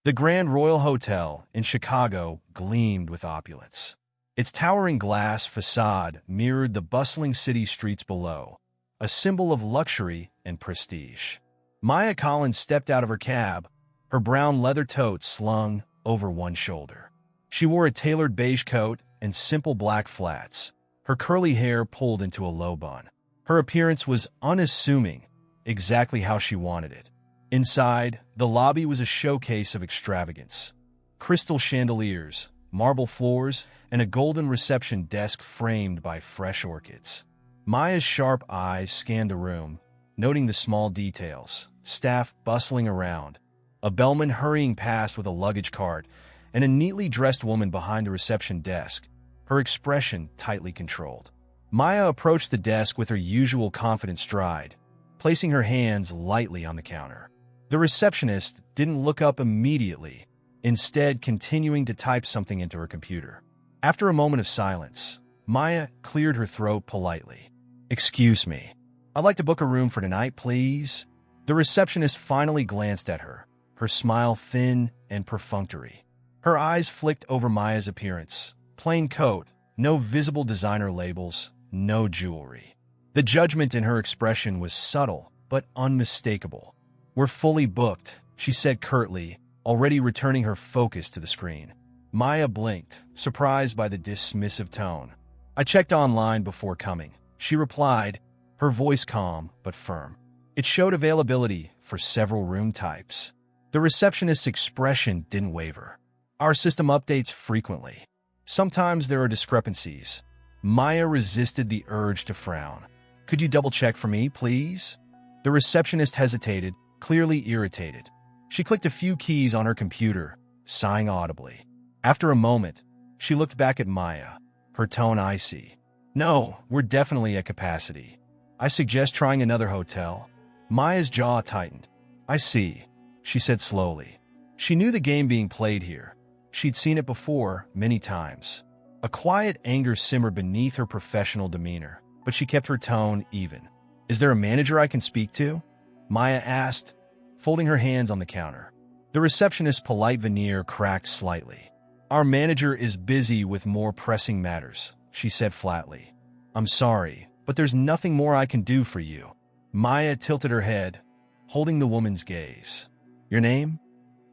The Grand Royal Hotel in Chicago gleamed with opulence. Its towering glass facade mirrored the bustling city streets below, a symbol of luxury and prestige. Maya Collins stepped out of her cab, her brown leather tote slung over one shoulder. She wore a tailored beige coat and simple black flats, her curly hair pulled into a low bun. Her appearance was unassuming, exactly how she wanted it. Inside, the lobby was a showcase of extravagance. Crystal chandeliers, marble floors, and a golden reception desk framed by fresh orchids. Maya's sharp eyes scanned the room, noting the small details, staff bustling around, a bellman hurrying past with a luggage cart, and a neatly dressed woman behind the reception desk, her expression tightly controlled. Maya approached the desk with her usual confident stride, placing her hands lightly on the counter. The receptionist didn't look up immediately, instead continuing to type something into her computer. After a moment of silence, Maya cleared her throat politely. "Excuse me. I'd like to book a room for tonight, please." The receptionist finally glanced at her, her smile thin and perfunctory. Her eyes flicked over Maya's appearance. Plain coat, no visible designer labels, no jewelry. The judgment in her expression was subtle but unmistakable. "We're fully booked," she said curtly, already returning her focus to the screen. Maya blinked, surprised by the dismissive tone. "I checked online before coming," she replied, her voice calm but firm. It showed availability for several room types. The receptionist's expression didn't waver. "Our system updates frequently. Sometimes there are discrepancies." Maya resisted the urge to frown. "Could you double-check for me, please?" The receptionist hesitated, clearly irritated. She clicked a few keys on her computer, sighing audibly. After a moment, she looked back at Maya, her tone icy. "No, we're definitely at capacity. I suggest trying another hotel." Maya's jaw tightened. "I see," she said slowly. She knew the game being played here. She'd seen it before, many times. A quiet anger simmered beneath her professional demeanor, but she kept her tone even. "Is there a manager I can speak to?" Maya asked, folding her hands on the counter. The receptionist's polite veneer cracked slightly. "Our manager is busy with more pressing matters," she said flatly. "I'm sorry, but there's nothing more I can do for you." Maya tilted her head, holding the woman's gaze. "Your name?"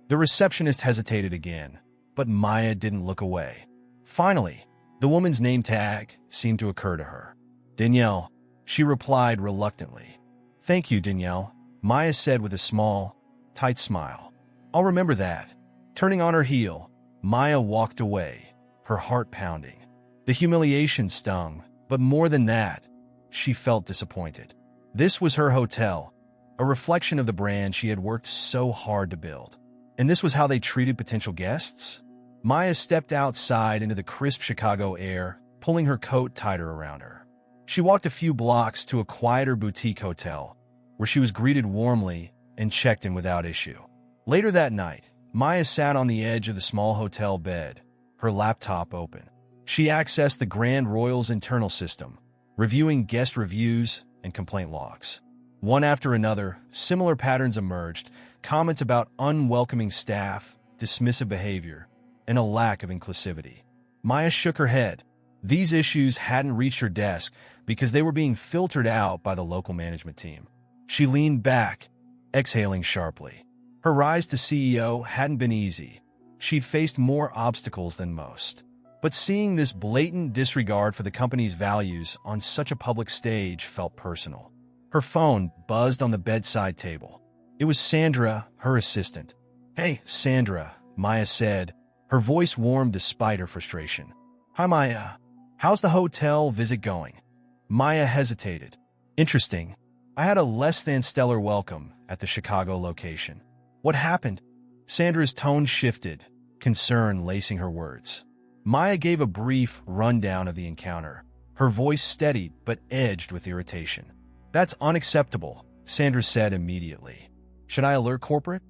The receptionist hesitated again, but Maya didn't look away. Finally, the woman's name tag seemed to occur to her. "Danielle," she replied reluctantly. "Thank you, Danielle," Maya said with a small, tight smile. "I'll remember that." Turning on her heel, Maya walked away, her heart pounding. The humiliation stung, but more than that, she felt disappointed. This was her hotel, a reflection of the brand she had worked so hard to build. And this was how they treated potential guests? Maya stepped outside into the crisp Chicago air, pulling her coat tighter around her. She walked a few blocks to a quieter boutique hotel, where she was greeted warmly and checked in without issue. Later that night, Maya sat on the edge of the small hotel bed, her laptop open. She accessed the Grand Royal's internal system, reviewing guest reviews and complaint logs. One after another, similar patterns emerged, comments about unwelcoming staff, dismissive behavior, and a lack of inclusivity. Maya shook her head. These issues hadn't reached her desk because they were being filtered out by the local management team. She leaned back, exhaling sharply. Her rise to CEO hadn't been easy. She'd faced more obstacles than most. But seeing this blatant disregard for the company's values on such a public stage felt personal. Her phone buzzed on the bedside table. It was Sandra, her assistant. "Hey, Sandra," Maya said, her voice warm despite her frustration. "Hi, Maya. How's the hotel visit going?" Maya hesitated. "Interesting. I had a less than stellar welcome at the Chicago location." "What happened?" Sandra's tone shifted, concern lacing her words. Maya gave a brief rundown of the encounter, her voice steady but edged with irritation. "That's unacceptable," Sandra said immediately. "Should I alert corporate?"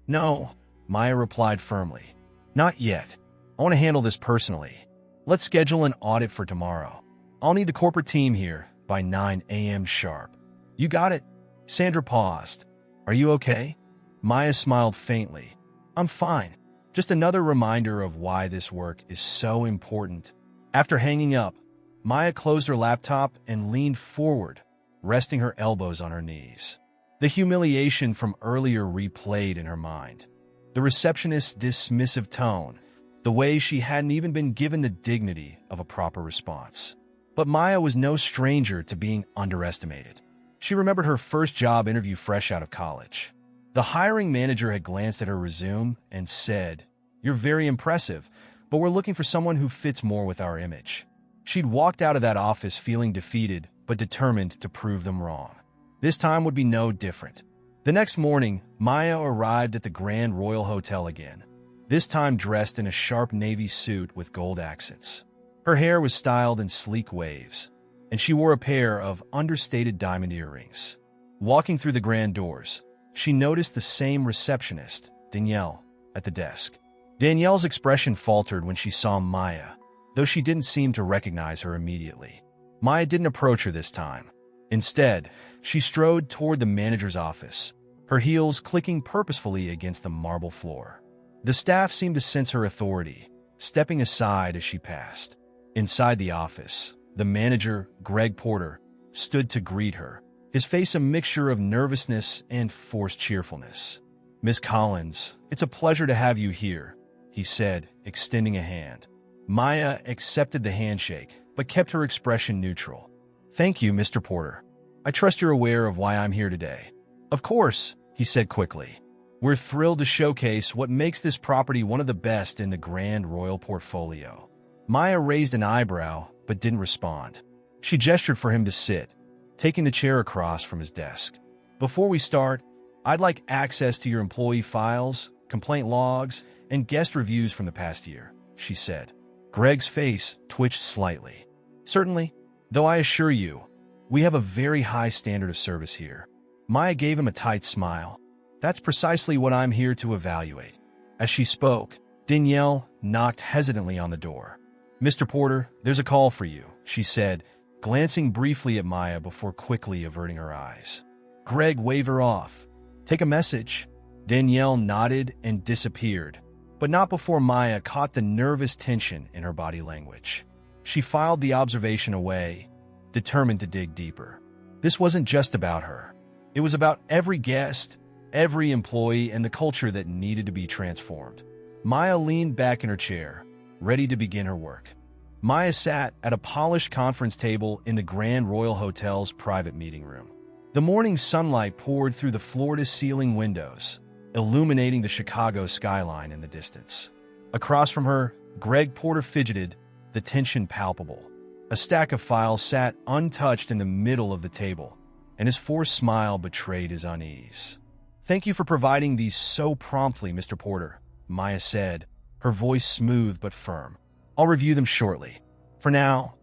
"No," Maya replied firmly. "Not yet. I want to handle this personally. Let's schedule an audit for tomorrow. I'll need the corporate team here by 9 a.m. sharp." "You got it." Sandra paused. "Are you okay?" Maya smiled faintly. I'm fine. Just another reminder of why this work is so important. After hanging up, Maya closed her laptop and leaned forward, resting her elbows on her knees. The humiliation from earlier replayed in her mind. The receptionist's dismissive tone, the way she hadn't even been given the dignity of a proper response. But Maya was no stranger to being underestimated. She remembered her first job interview fresh out of college. The hiring manager had glanced at her resume and said, "You're very impressive, but we're looking for someone who fits more with our image." She'd walked out of that office feeling defeated, but determined to prove them wrong. This time would be no different. The next morning, Maya arrived at the Grand Royal Hotel again, this time dressed in a sharp navy suit with gold accents. Her hair was styled in sleek waves, and she wore a pair of understated diamond earrings. Walking through the grand doors, she noticed the same receptionist, Danielle, at the desk. Danielle's expression faltered when she saw Maya, though she didn't seem to recognize her immediately. Maya didn't approach her this time. Instead, she strode toward the manager's office, her heels clicking purposefully against the marble floor. The staff seemed to sense her authority, stepping aside as she passed. Inside the office, the manager, Greg Porter, stood to greet her, his face a mixture of nervousness and forced cheerfulness. "Miss Collins, it's a pleasure to have you here," he said, extending a hand. Maya accepted the handshake, but kept her expression neutral. "Thank you, Mr. Porter. I trust you're aware of why I'm here today." "Of course," he said quickly. "We're thrilled to showcase what makes this property one of the best in the Grand Royal portfolio." Maya raised an eyebrow, but didn't respond. She gestured for him to sit, taking the chair across from his desk. "Before we start, I'd like access to your employee files, complaint logs, and guest reviews from the past year," she said. Greg's face twitched slightly. "Certainly, though I assure you, we have a very high standard of service here." Maya gave him a tight smile. "That's precisely what I'm here to evaluate." As she spoke, Danielle knocked hesitantly on the door. "Mr. Porter, there's a call for you," she said, glancing briefly at Maya before quickly averting her eyes. Greg waved her off. "Take a message." Danielle nodded and disappeared, but not before Maya caught the nervous tension in her body language. She filed the observation away, determined to dig deeper. This wasn't just about her. It was about every guest, every employee, and the culture that needed to be transformed. Maya leaned back in her chair, ready to begin her work. Maya sat at a polished conference table in the Grand Royal Hotel's private meeting room. The morning sunlight poured through the floor-to-ceiling windows, illuminating the Chicago skyline in the distance. Across from her, Greg Porter fidgeted, the tension palpable. A stack of files sat untouched in the middle of the table, and his forced smile betrayed his unease. "Thank you for providing these so promptly, Mr. Porter," Maya said, her voice smooth but firm. "I'll review them shortly. For now,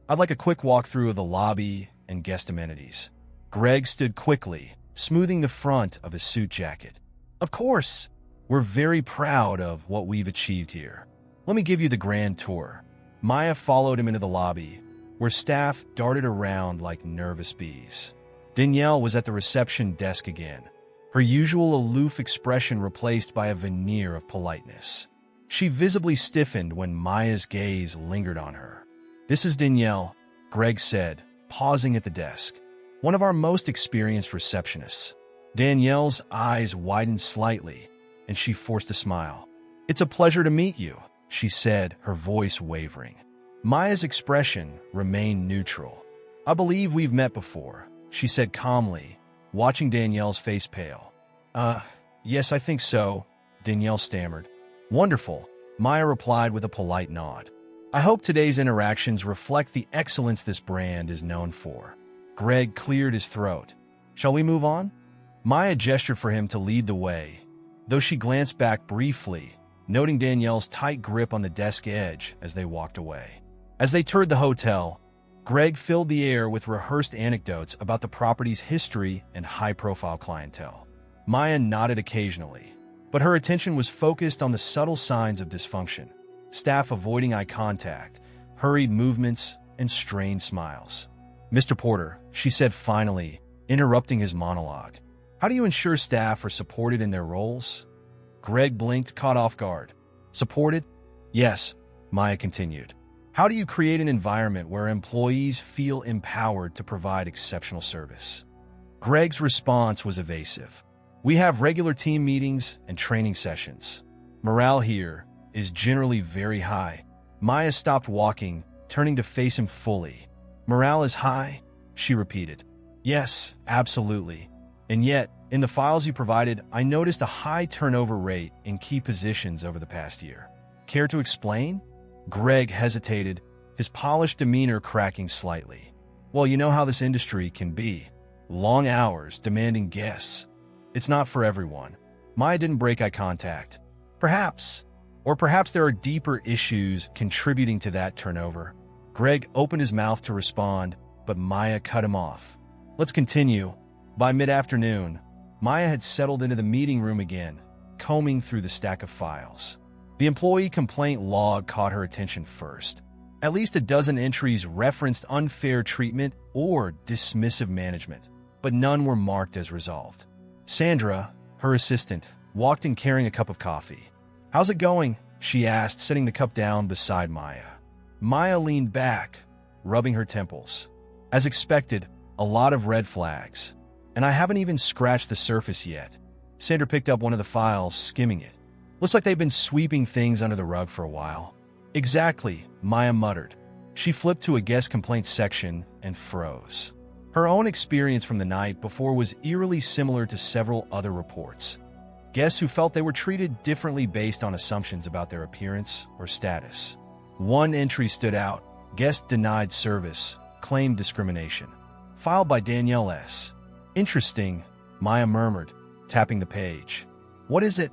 I'd like a quick walkthrough of the lobby and guest amenities." Greg stood quickly, smoothing the front of his suit jacket. "Of course, we're very proud of what we've achieved here. Let me give you the grand tour." Maya followed him into the lobby, where staff darted around like nervous bees. Danielle was at the reception desk again, her usual aloof expression replaced by a veneer of politeness. She visibly stiffened when Maya's gaze lingered on her. "This is Danielle," Greg said, pausing at the desk. "One of our most experienced receptionists." Danielle's eyes widened slightly, and she forced a smile. "It's a pleasure to meet you," she said, her voice wavering. Maya's expression remained neutral. "I believe we've met before," she said calmly, watching Danielle's face pale. Yes, I think so," Danielle stammered. "Wonderful," Maya replied with a polite nod. "I hope today's interactions reflect the excellence this brand is known for." Greg cleared his throat. "Shall we move on?" Maya gestured for him to lead the way, though she glanced back briefly, noting Danielle's tight grip on the desk edge as they walked away. As they toured the hotel, Greg filled the air with rehearsed anecdotes about the property's history and high-profile clientele. Maya nodded occasionally, but her attention was focused on the subtle signs of dysfunction: staff avoiding eye contact, hurried movements, and strained smiles. "Mr. Porter," she said finally, interrupting his monologue, "how do you ensure staff are supported in their roles?" Greg blinked, caught off guard. Supported? Yes, Maya continued. How do you create an environment where employees feel empowered to provide exceptional service? Greg's response was evasive. We have regular team meetings and training sessions. Morale here is generally very high. Maya stopped walking, turning to face him fully. Morale is high? She repeated. Yes, absolutely. And yet, in the files you provided, I noticed a high turnover rate in key positions over the past year. Care to explain? Greg hesitated, his polished demeanor cracking slightly. Well, you know how this industry can be. Long hours, demanding guests. It's not for everyone. Maya didn't break eye contact. Perhaps there are deeper issues contributing to that turnover. Greg opened his mouth to respond, but Maya cut him off. Let's continue. By mid-afternoon, Maya had settled into the meeting room again, combing through the stack of files. The employee complaint log caught her attention first. At least a dozen entries referenced unfair treatment or dismissive management, but none were marked as resolved. Sandra, her assistant, walked in carrying a cup of coffee. How's it going? She asked, setting the cup down beside Maya. Maya leaned back, rubbing her temples. As expected, a lot of red flags. And I haven't even scratched the surface yet. Sandra picked up one of the files, skimming it. Looks like they've been sweeping things under the rug for a while. Exactly, Maya muttered. She flipped to a guest complaints section and froze. Her own experience from the night before was eerily similar to several other reports. Guests who felt they were treated differently based on assumptions about their appearance or status. One entry stood out. Guest denied service, claimed discrimination. Filed by Danielle S. Interesting, Maya murmured, tapping the page. What is it?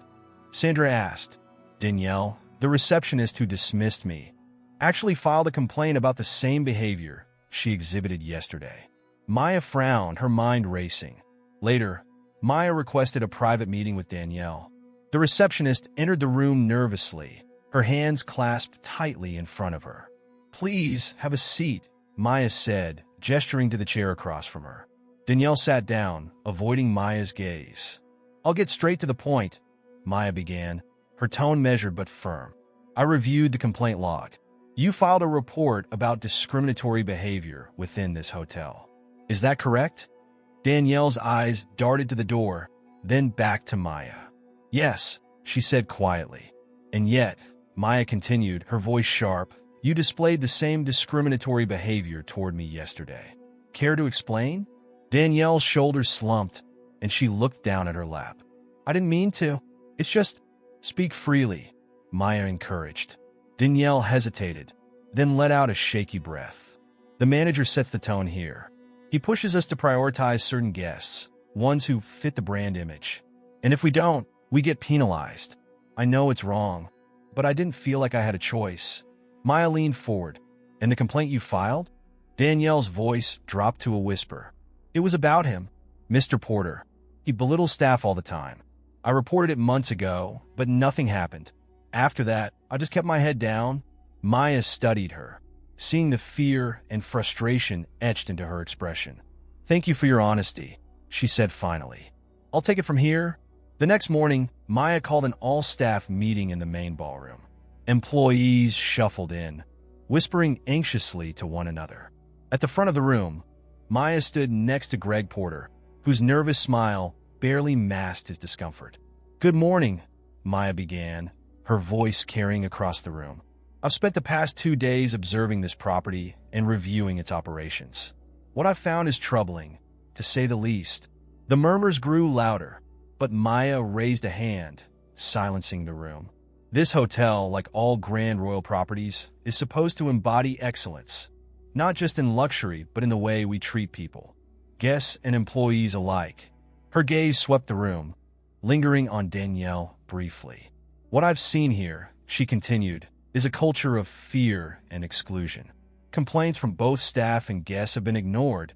Sandra asked. Danielle, the receptionist who dismissed me, actually filed a complaint about the same behavior she exhibited yesterday. Maya frowned, her mind racing. Later, Maya requested a private meeting with Danielle. The receptionist entered the room nervously, her hands clasped tightly in front of her. Please, have a seat, Maya said, gesturing to the chair across from her. Danielle sat down, avoiding Maya's gaze. I'll get straight to the point, Maya began, her tone measured but firm. I reviewed the complaint log. You filed a report about discriminatory behavior within this hotel. Is that correct? Danielle's eyes darted to the door, then back to Maya. Yes, she said quietly. And yet, Maya continued, her voice sharp, you displayed the same discriminatory behavior toward me yesterday. Care to explain? Danielle's shoulders slumped, and she looked down at her lap. I didn't mean to. It's just, speak freely, Maya encouraged. Danielle hesitated, then let out a shaky breath. The manager sets the tone here. He pushes us to prioritize certain guests, ones who fit the brand image. And if we don't, we get penalized. I know it's wrong, but I didn't feel like I had a choice. Maya leaned forward. And the complaint you filed? Danielle's voice dropped to a whisper. It was about him, Mr. Porter. He belittles staff all the time. I reported it months ago, but nothing happened. After that, I just kept my head down. Maya studied her, seeing the fear and frustration etched into her expression. Thank you for your honesty, she said finally. I'll take it from here. The next morning, Maya called an all-staff meeting in the main ballroom. Employees shuffled in, whispering anxiously to one another. At the front of the room, Maya stood next to Greg Porter, whose nervous smile barely masked his discomfort. Good morning, Maya began, her voice carrying across the room. I've spent the past 2 days observing this property and reviewing its operations. What I've found is troubling, to say the least. The murmurs grew louder, but Maya raised a hand, silencing the room. This hotel, like all Grand Royal properties, is supposed to embody excellence, not just in luxury, but in the way we treat people, guests and employees alike. Her gaze swept the room, lingering on Danielle briefly. What I've seen here, she continued, is a culture of fear and exclusion. Complaints from both staff and guests have been ignored,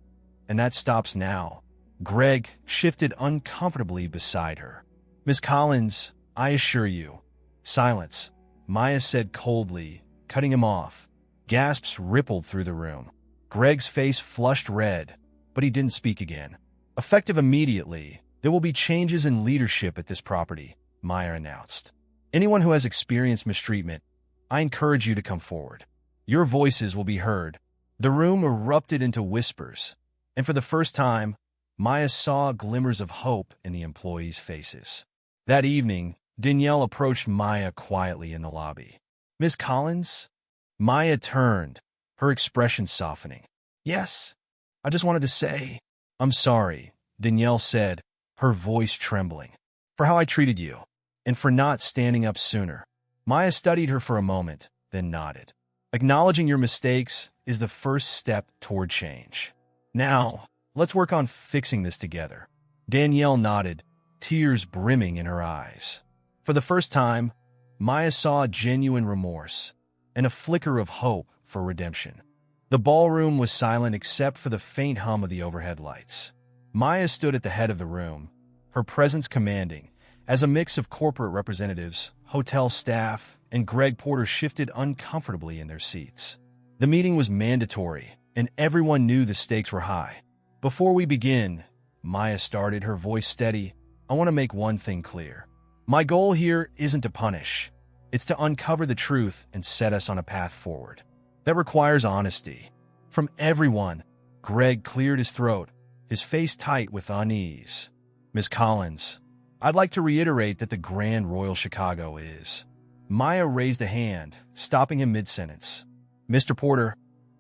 and that stops now. Greg shifted uncomfortably beside her. Miss Collins, I assure you. Silence, Maya said coldly, cutting him off. Gasps rippled through the room. Greg's face flushed red, but he didn't speak again. Effective immediately, there will be changes in leadership at this property, Maya announced. Anyone who has experienced mistreatment, I encourage you to come forward. Your voices will be heard. The room erupted into whispers, and for the first time, Maya saw glimmers of hope in the employees' faces. That evening, Danielle approached Maya quietly in the lobby. "Miss Collins?" Maya turned, her expression softening. "Yes, I just wanted to say, I'm sorry," Danielle said, her voice trembling, "for how I treated you, and for not standing up sooner." Maya studied her for a moment, then nodded. "Acknowledging your mistakes is the first step toward change. Now, let's work on fixing this together." Danielle nodded, tears brimming in her eyes. For the first time, Maya saw genuine remorse and a flicker of hope for redemption. The ballroom was silent except for the faint hum of the overhead lights. Maya stood at the head of the room, her presence commanding, as a mix of corporate representatives, hotel staff, and Greg Porter shifted uncomfortably in their seats. The meeting was mandatory, and everyone knew the stakes were high. "Before we begin," Maya started, her voice steady, "I want to make one thing clear. My goal here isn't to punish. It's to uncover the truth and set us on a path forward. That requires honesty. From everyone." Greg cleared his throat, his face tight with unease. "Miss Collins, I'd like to reiterate that the Grand Royal Chicago is..." Maya raised a hand, stopping him mid-sentence. "Mr. Porter,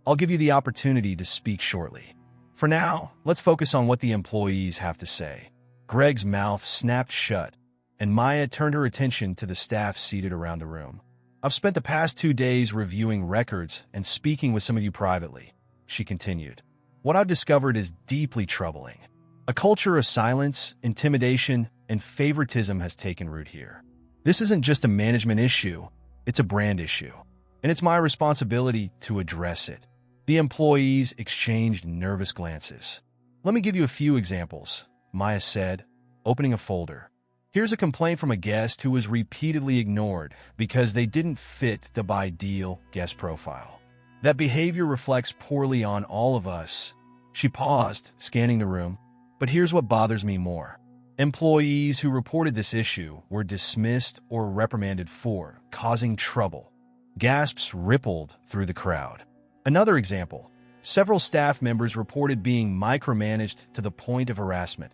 I'll give you the opportunity to speak shortly. For now, let's focus on what the employees have to say." Greg's mouth snapped shut, and Maya turned her attention to the staff seated around the room. "I've spent the past 2 days reviewing records and speaking with some of you privately," she continued. "What I've discovered is deeply troubling. A culture of silence, intimidation, and favoritism has taken root here. This isn't just a management issue, it's a brand issue, and it's my responsibility to address it." The employees exchanged nervous glances. "Let me give you a few examples," Maya said, opening a folder. "Here's a complaint from a guest who was repeatedly ignored because they didn't fit the ideal guest profile. That behavior reflects poorly on all of us." She paused, scanning the room. "But here's what bothers me more. Employees who reported this issue were dismissed or reprimanded for causing trouble." Gasps rippled through the crowd. Another example, several staff members reported being micromanaged to the point of harassment,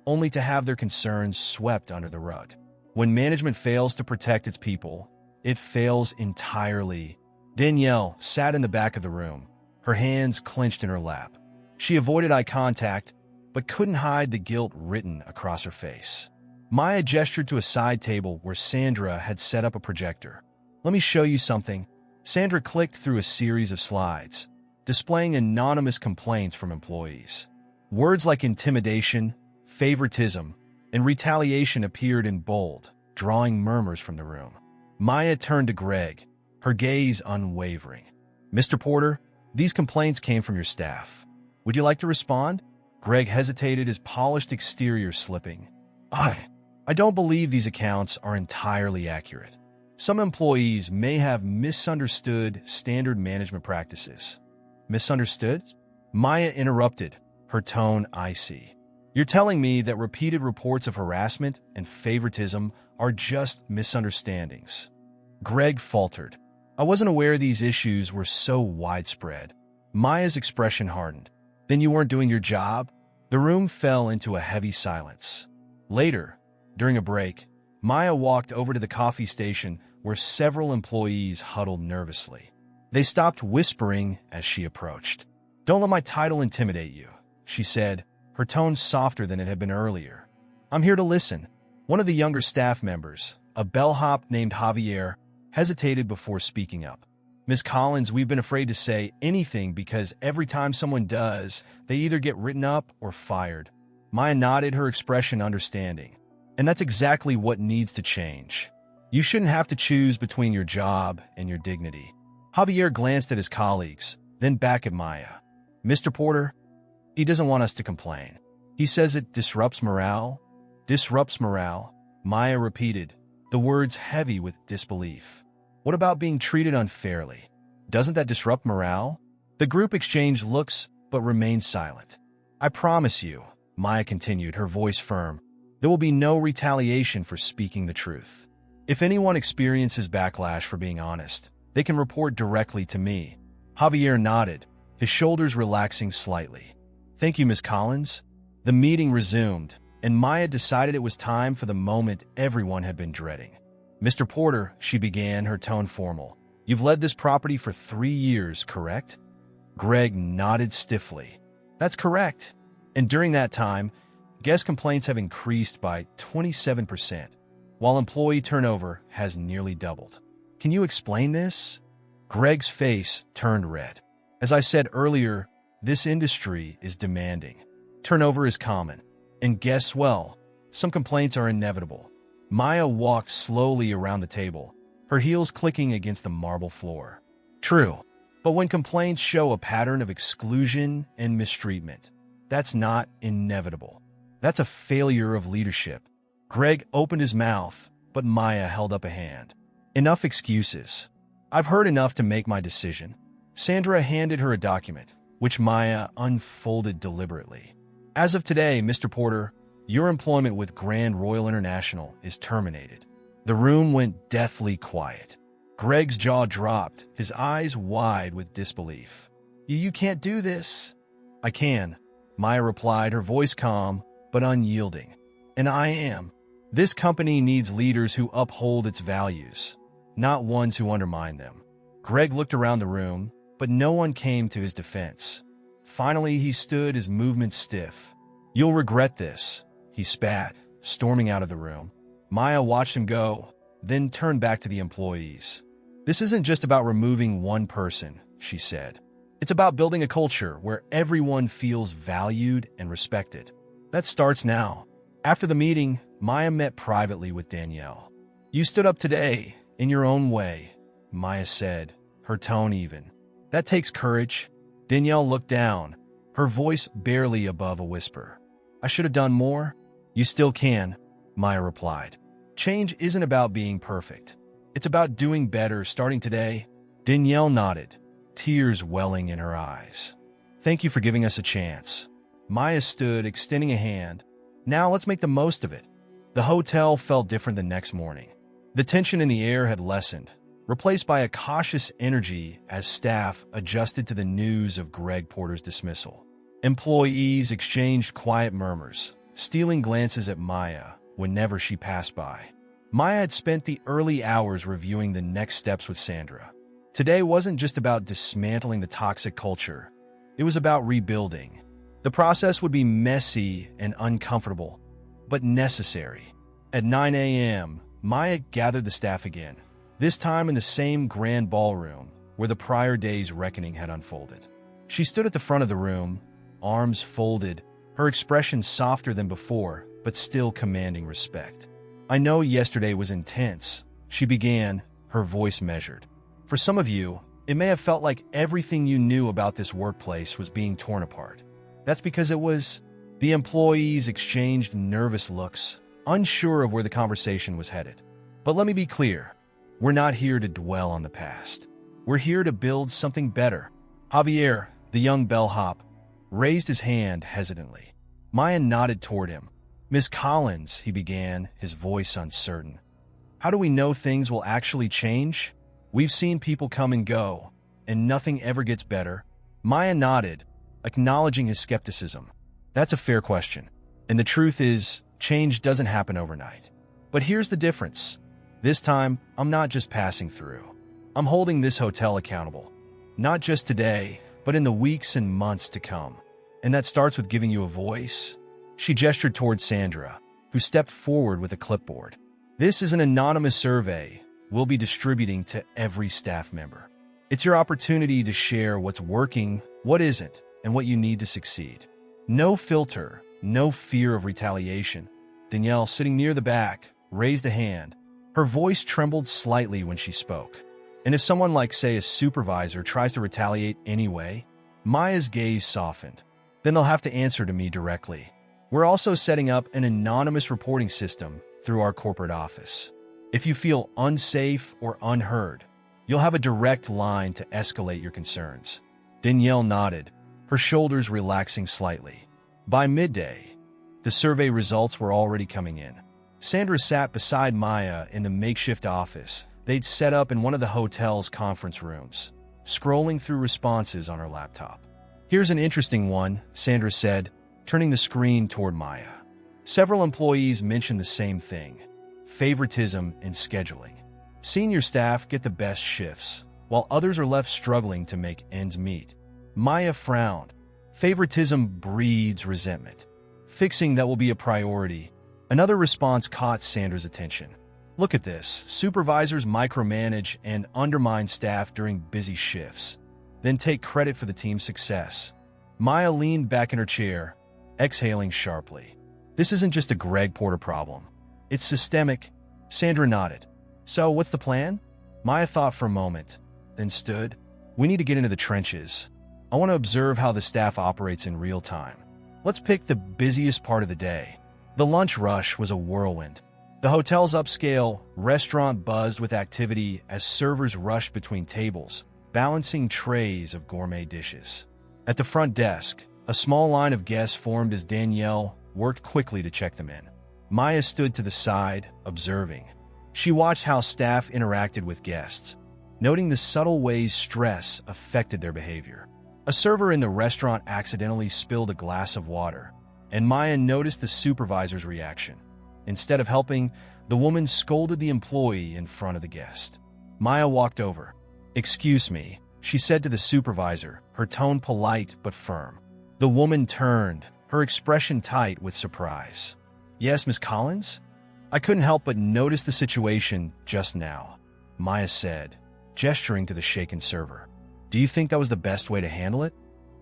only to have their concerns swept under the rug. When management fails to protect its people, it fails entirely. Danielle sat in the back of the room, her hands clenched in her lap. She avoided eye contact, but couldn't hide the guilt written across her face. Maya gestured to a side table where Sandra had set up a projector. "Let me show you something." Sandra clicked through a series of slides, displaying anonymous complaints from employees. Words like intimidation, favoritism, and retaliation appeared in bold, drawing murmurs from the room. Maya turned to Greg, her gaze unwavering. "Mr. Porter, these complaints came from your staff. Would you like to respond?" Greg hesitated, his polished exterior slipping. I don't believe these accounts are entirely accurate. Some employees may have misunderstood standard management practices." "Misunderstood?" Maya interrupted, her tone icy. "You're telling me that repeated reports of harassment and favoritism are just misunderstandings?" Greg faltered. "I wasn't aware these issues were so widespread." Maya's expression hardened. "Then you weren't doing your job?" The room fell into a heavy silence. Later, during a break, Maya walked over to the coffee station where several employees huddled nervously. They stopped whispering as she approached. "Don't let my title intimidate you," she said, her tone softer than it had been earlier. "I'm here to listen." One of the younger staff members, a bellhop named Javier, hesitated before speaking up. "Ms. Collins, we've been afraid to say anything because every time someone does, they either get written up or fired." Maya nodded, her expression understanding. "And that's exactly what needs to change. You shouldn't have to choose between your job and your dignity." Javier glanced at his colleagues, then back at Maya. "Mr. Porter, he doesn't want us to complain. He says it disrupts morale." "Disrupts morale?" Maya repeated, the words heavy with disbelief. "What about being treated unfairly? Doesn't that disrupt morale?" The group exchanged looks, but remained silent. "I promise you," Maya continued, her voice firm, There will be no retaliation for speaking the truth. If anyone experiences backlash for being honest, they can report directly to me. Javier nodded, his shoulders relaxing slightly. Thank you, Ms. Collins. The meeting resumed, and Maya decided it was time for the moment everyone had been dreading. Mr. Porter, she began, her tone formal. You've led this property for 3 years, correct? Greg nodded stiffly. That's correct. And during that time, guest complaints have increased by 27%, while employee turnover has nearly doubled. Can you explain this? Greg's face turned red. As I said earlier, this industry is demanding. Turnover is common. And guess well, some complaints are inevitable. Maya walked slowly around the table, her heels clicking against the marble floor. True, but when complaints show a pattern of exclusion and mistreatment, that's not inevitable. That's a failure of leadership. Greg opened his mouth, but Maya held up a hand. Enough excuses. I've heard enough to make my decision. Sandra handed her a document, which Maya unfolded deliberately. As of today, Mr. Porter, your employment with Grand Royal International is terminated. The room went deathly quiet. Greg's jaw dropped, his eyes wide with disbelief. You can't do this. I can, Maya replied, her voice calm but unyielding. And I am. This company needs leaders who uphold its values, not ones who undermine them. Greg looked around the room, but no one came to his defense. Finally, he stood, his movements stiff. You'll regret this, he spat, storming out of the room. Maya watched him go, then turned back to the employees. This isn't just about removing one person, she said. It's about building a culture where everyone feels valued and respected. That starts now. After the meeting, Maya met privately with Danielle. You stood up today, in your own way, Maya said, her tone even. That takes courage. Danielle looked down, her voice barely above a whisper. I should have done more. You still can, Maya replied. Change isn't about being perfect. It's about doing better starting today. Danielle nodded, tears welling in her eyes. Thank you for giving us a chance. Maya stood, extending a hand. Now let's make the most of it. The hotel felt different the next morning. The tension in the air had lessened, replaced by a cautious energy as staff adjusted to the news of Greg Porter's dismissal. Employees exchanged quiet murmurs, stealing glances at Maya whenever she passed by. Maya had spent the early hours reviewing the next steps with Sandra. Today wasn't just about dismantling the toxic culture. It was about rebuilding. The process would be messy and uncomfortable, but necessary. At 9 a.m., Maya gathered the staff again, this time in the same grand ballroom where the prior day's reckoning had unfolded. She stood at the front of the room, arms folded, her expression softer than before, but still commanding respect. I know yesterday was intense, she began, her voice measured. For some of you, it may have felt like everything you knew about this workplace was being torn apart. That's because it was. The employees exchanged nervous looks, unsure of where the conversation was headed. But let me be clear, we're not here to dwell on the past. We're here to build something better. Javier, the young bellhop, raised his hand hesitantly. Maya nodded toward him. Ms. Collins, he began, his voice uncertain. How do we know things will actually change? We've seen people come and go, and nothing ever gets better. Maya nodded, acknowledging his skepticism. That's a fair question. And the truth is, change doesn't happen overnight. But here's the difference. This time, I'm not just passing through. I'm holding this hotel accountable. Not just today, but in the weeks and months to come. And that starts with giving you a voice. She gestured towards Sandra, who stepped forward with a clipboard. This is an anonymous survey we'll be distributing to every staff member. It's your opportunity to share what's working, what isn't, and what you need to succeed. No filter, no fear of retaliation. Danielle, sitting near the back, raised a hand. Her voice trembled slightly when she spoke. And if someone like, say, a supervisor tries to retaliate anyway, Maya's gaze softened. Then they'll have to answer to me directly. We're also setting up an anonymous reporting system through our corporate office. If you feel unsafe or unheard, you'll have a direct line to escalate your concerns. Danielle nodded, her shoulders relaxing slightly. By midday, The survey results were already coming in. Sandra sat beside Maya in the makeshift office they'd set up in one of the hotel's conference rooms, scrolling through responses on her laptop. "Here's an interesting one," Sandra said, turning the screen toward Maya. Several employees mentioned the same thing: favoritism in scheduling. Senior staff get the best shifts, while others are left struggling to make ends meet. Maya frowned. Favoritism breeds resentment. Fixing that will be a priority. Another response caught Sandra's attention. "Look at this. Supervisors micromanage and undermine staff during busy shifts, then take credit for the team's success." Maya leaned back in her chair, exhaling sharply. "This isn't just a Greg Porter problem. It's systemic." Sandra nodded. "So, what's the plan?" Maya thought for a moment, then stood. "We need to get into the trenches. I want to observe how the staff operates in real time. Let's pick the busiest part of the day." The lunch rush was a whirlwind. The hotel's upscale restaurant buzzed with activity as servers rushed between tables, balancing trays of gourmet dishes. At the front desk, a small line of guests formed as Danielle worked quickly to check them in. Maya stood to the side, observing. She watched how staff interacted with guests, noting the subtle ways stress affected their behavior. A server in the restaurant accidentally spilled a glass of water, and Maya noticed the supervisor's reaction. Instead of helping, the woman scolded the employee in front of the guest. Maya walked over. "Excuse me," she said to the supervisor, her tone polite but firm. The woman turned, her expression tight with surprise. "Yes, Miss Collins? I couldn't help but notice the situation just now," Maya said, gesturing to the shaken server. "Do you think that was the best way to handle it?"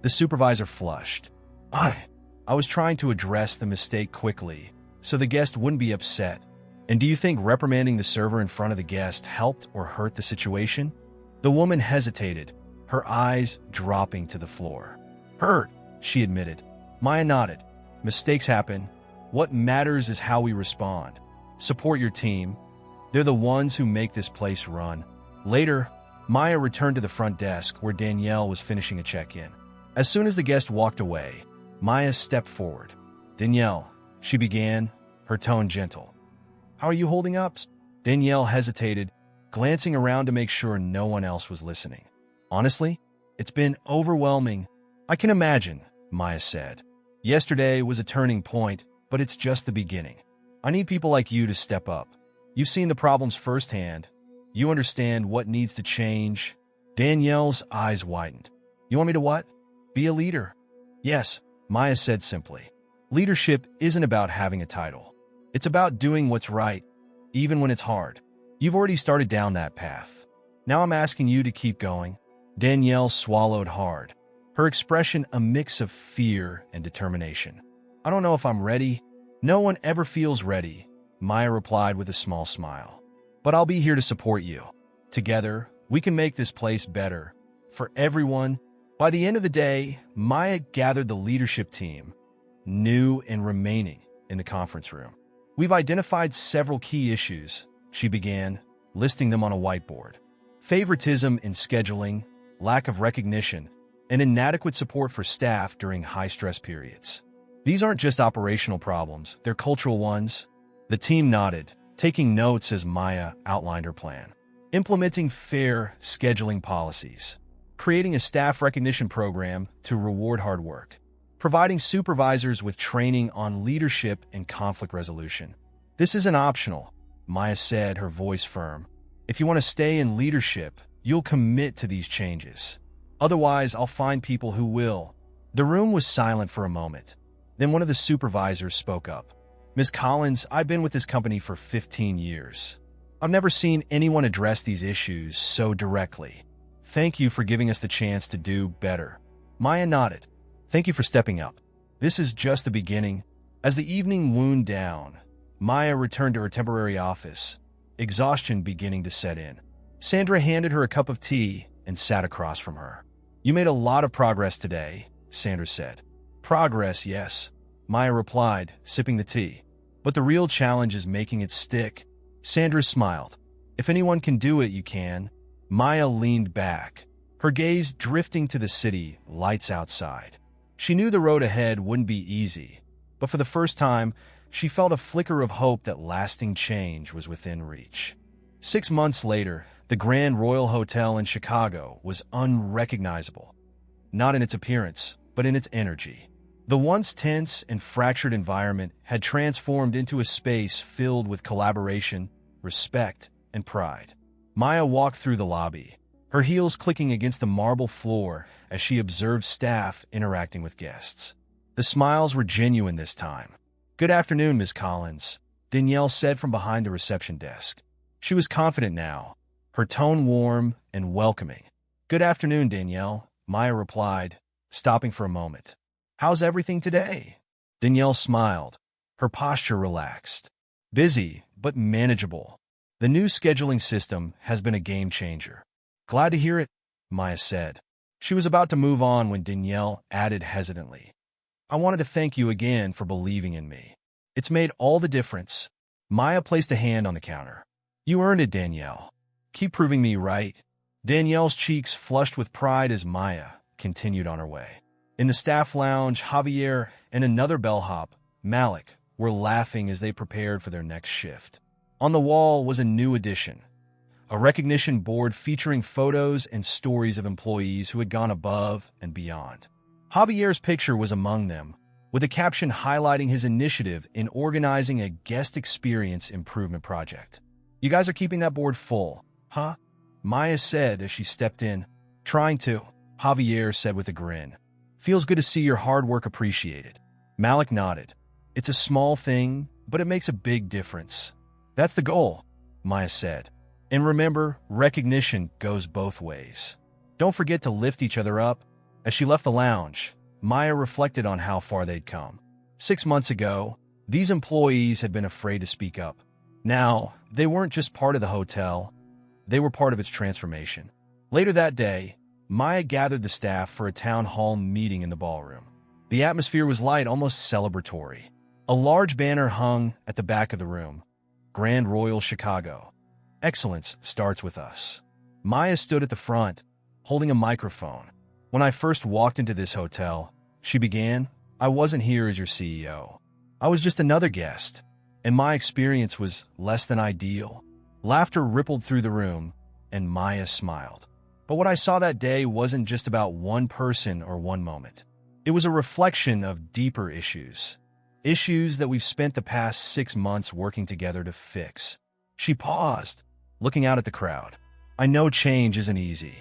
The supervisor flushed. I was trying to address the mistake quickly, so the guest wouldn't be upset." "And do you think reprimanding the server in front of the guest helped or hurt the situation?" The woman hesitated, her eyes dropping to the floor. "Hurt," she admitted. Maya nodded. "Mistakes happen. What matters is how we respond. Support your team. They're the ones who make this place run." Later, Maya returned to the front desk where Danielle was finishing a check-in. As soon as the guest walked away, Maya stepped forward. "Danielle," she began, her tone gentle. "How are you holding up?" Danielle hesitated, glancing around to make sure no one else was listening. "Honestly, it's been overwhelming." "I can imagine," Maya said. "Yesterday was a turning point, but it's just the beginning. I need people like you to step up. You've seen the problems firsthand. You understand what needs to change." Danielle's eyes widened. "You want me to what? Be a leader?" "Yes," Maya said simply. "Leadership isn't about having a title. It's about doing what's right, even when it's hard. You've already started down that path. Now I'm asking you to keep going." Danielle swallowed hard, her expression a mix of fear and determination. "I don't know if I'm ready." "No one ever feels ready," Maya replied with a small smile. "But I'll be here to support you. Together, we can make this place better for everyone." By the end of the day, Maya gathered the leadership team, new and remaining, in the conference room. "We've identified several key issues," she began, listing them on a whiteboard. "Favoritism in scheduling, lack of recognition, and inadequate support for staff during high-stress periods. These aren't just operational problems, they're cultural ones." The team nodded, taking notes as Maya outlined her plan. Implementing fair scheduling policies. Creating a staff recognition program to reward hard work. Providing supervisors with training on leadership and conflict resolution. "This isn't optional," Maya said, her voice firm. "If you want to stay in leadership, you'll commit to these changes. Otherwise, I'll find people who will." The room was silent for a moment. Then one of the supervisors spoke up. "Ms. Collins, I've been with this company for 15 years. I've never seen anyone address these issues so directly. Thank you for giving us the chance to do better." Maya nodded. "Thank you for stepping up. This is just the beginning." As the evening wound down, Maya returned to her temporary office, exhaustion beginning to set in. Sandra handed her a cup of tea and sat across from her. "You made a lot of progress today," Sandra said. "Progress, yes," Maya replied, sipping the tea. "But the real challenge is making it stick." Sandra smiled. "If anyone can do it, you can." Maya leaned back, her gaze drifting to the city lights outside. She knew the road ahead wouldn't be easy, But for the first time, she felt a flicker of hope that lasting change was within reach. 6 months later, the Grand Royal Hotel in Chicago was unrecognizable, not in its appearance, but in its energy. The once tense and fractured environment had transformed into a space filled with collaboration, respect, and pride. Maya walked through the lobby, her heels clicking against the marble floor as she observed staff interacting with guests. The smiles were genuine this time. "Good afternoon, Ms. Collins," Danielle said from behind the reception desk. She was confident now, her tone warm and welcoming. "Good afternoon, Danielle," Maya replied, stopping for a moment. "How's everything today?" Danielle smiled, her posture relaxed. "Busy, but manageable. The new scheduling system has been a game changer." "Glad to hear it," Maya said. She was about to move on when Danielle added hesitantly, "I wanted to thank you again for believing in me. It's made all the difference." Maya placed a hand on the counter. "You earned it, Danielle. Keep proving me right." Danielle's cheeks flushed with pride as Maya continued on her way. In the staff lounge, Javier and another bellhop, Malik, were laughing as they prepared for their next shift. On the wall was a new addition, a recognition board featuring photos and stories of employees who had gone above and beyond. Javier's picture was among them, with a caption highlighting his initiative in organizing a guest experience improvement project. "You guys are keeping that board full, huh?" Maya said as she stepped in. "Trying to," Javier said with a grin. "Feels good to see your hard work appreciated." Malik nodded. "It's a small thing, but it makes a big difference." "That's the goal," Maya said. "And remember, recognition goes both ways. Don't forget to lift each other up." As she left the lounge, Maya reflected on how far they'd come. 6 months ago, these employees had been afraid to speak up. Now, they weren't just part of the hotel, they were part of its transformation. Later that day, Maya gathered the staff for a town hall meeting in the ballroom. The atmosphere was light, almost celebratory. A large banner hung at the back of the room. "Grand Royal Chicago. Excellence starts with us." Maya stood at the front, holding a microphone. "When I first walked into this hotel," she began, "I wasn't here as your CEO. I was just another guest, and my experience was less than ideal." Laughter rippled through the room, and Maya smiled. But what I saw that day wasn't just about one person or one moment. It was a reflection of deeper issues. Issues that we've spent the past 6 months working together to fix. She paused, looking out at the crowd. "I know change isn't easy.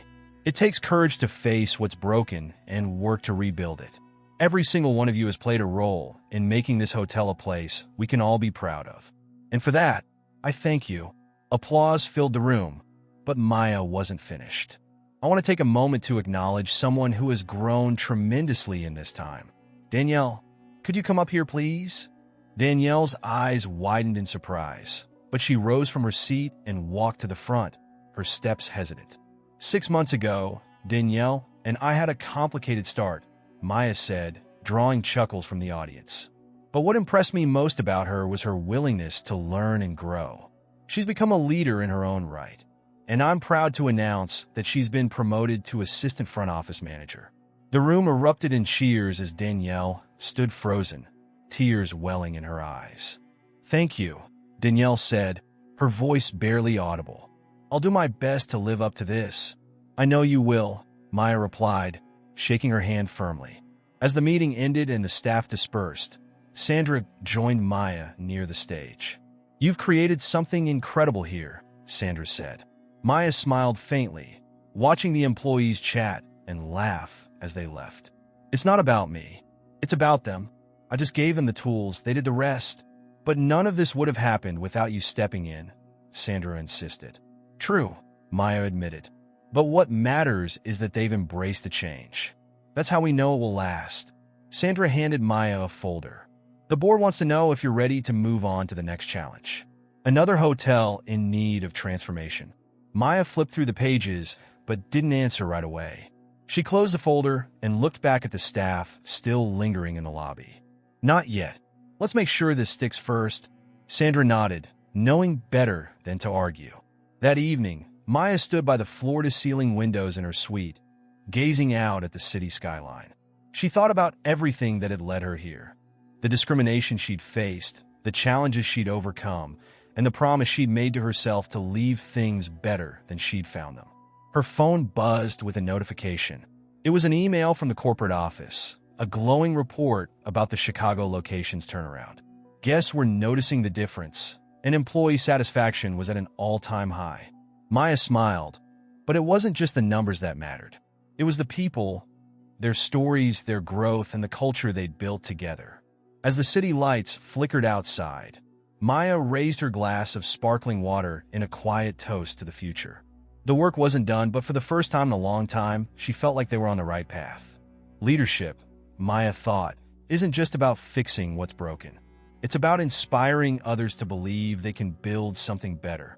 It takes courage to face what's broken and work to rebuild it. Every single one of you has played a role in making this hotel a place we can all be proud of. And for that, I thank you." Applause filled the room, but Maya wasn't finished. "I want to take a moment to acknowledge someone who has grown tremendously in this time. Danielle, could you come up here, please?" Danielle's eyes widened in surprise, but she rose from her seat and walked to the front, her steps hesitant. 6 months ago, Danielle and I had a complicated start," Maya said, drawing chuckles from the audience. "But what impressed me most about her was her willingness to learn and grow. She's become a leader in her own right, and I'm proud to announce that she's been promoted to assistant front office manager." The room erupted in cheers as Danielle stood frozen, tears welling in her eyes. "Thank you," Danielle said, her voice barely audible. "I'll do my best to live up to this." "I know you will," Maya replied, shaking her hand firmly. As the meeting ended and the staff dispersed, Sandra joined Maya near the stage. "You've created something incredible here," Sandra said. Maya smiled faintly, watching the employees chat and laugh as they left. "It's not about me. It's about them. I just gave them the tools, they did the rest." "But none of this would have happened without you stepping in," Sandra insisted. "True," Maya admitted. "But what matters is that they've embraced the change. That's how we know it will last." Sandra handed Maya a folder. "The board wants to know if you're ready to move on to the next challenge. Another hotel in need of transformation." Maya flipped through the pages, but didn't answer right away. She closed the folder and looked back at the staff still lingering in the lobby. "Not yet. Let's make sure this sticks first." Sandra nodded, knowing better than to argue. That evening, Maya stood by the floor-to-ceiling windows in her suite, gazing out at the city skyline. She thought about everything that had led her here. The discrimination she'd faced, the challenges she'd overcome, and the promise she'd made to herself to leave things better than she'd found them. Her phone buzzed with a notification. It was an email from the corporate office, a glowing report about the Chicago location's turnaround. Guests were noticing the difference, and employee satisfaction was at an all-time high. Maya smiled, but it wasn't just the numbers that mattered. It was the people, their stories, their growth, and the culture they'd built together. As the city lights flickered outside, Maya raised her glass of sparkling water in a quiet toast to the future. The work wasn't done, but for the first time in a long time, she felt like they were on the right path. Leadership, Maya thought, isn't just about fixing what's broken. It's about inspiring others to believe they can build something better.